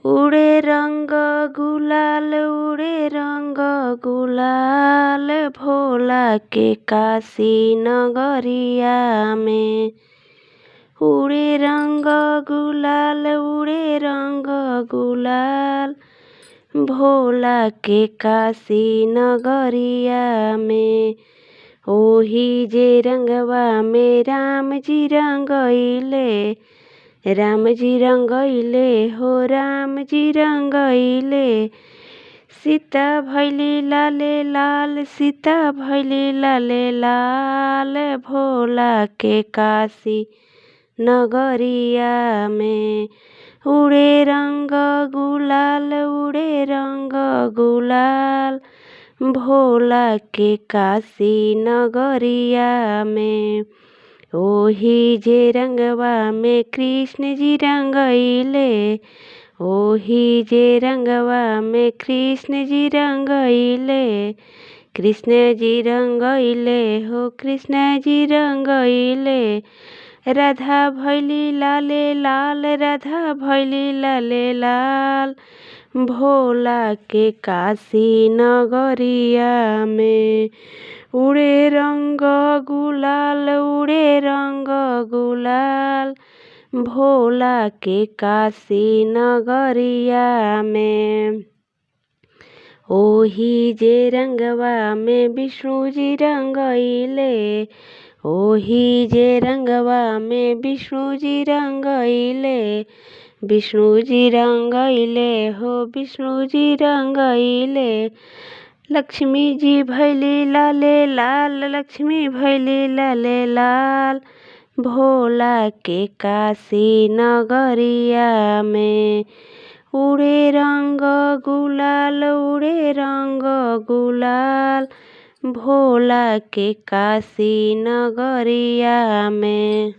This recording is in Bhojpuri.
उड़े रंग गुलाल उड़े रंग गुलाल भोला के काशी नगरिया में। उड़े रंग गुलाल उड़े रंग गुलाल भोला के काशी नगरिया में। ओही जे रंगवा में राम जी रंगइले, राम जी रंगइले हो राम जी रंगइले। सीता भैली लाले लाल सीता भैली लाले लाल भोला के काशी नगरिया में। उड़े रंग गुलाल उड़े रंग गुलाल भोला के काशी नगरिया में। ओही जे रंगवा में कृष्ण जी रंगइले, ओही जे रंगवा में कृष्ण जी रंगइले। कृष्ण जी रंगइले हो कृष्ण जी रंगइले। राधा भैली लाले लाल राधा भैली लाले लाल भोला के काशी नगरिया में। उड़े रंग गुलाल उड़े रंग गुलाल भोला के काशी नगरिया में। ओही जे रंगवा में विष्णु जी रंगइले, ओही जे रंगवा में विष्णु जी रंगइले। विष्णु जी रंगइले हो विष्णु जी रंगइले। लक्ष्मी जी भैली लाले लाल लक्ष्मी भैली लाले लाल भोला के काशी नगरिया में। उड़े रंग गुलाल उड़े रंग गुलाल भोला के काशी नगरिया में।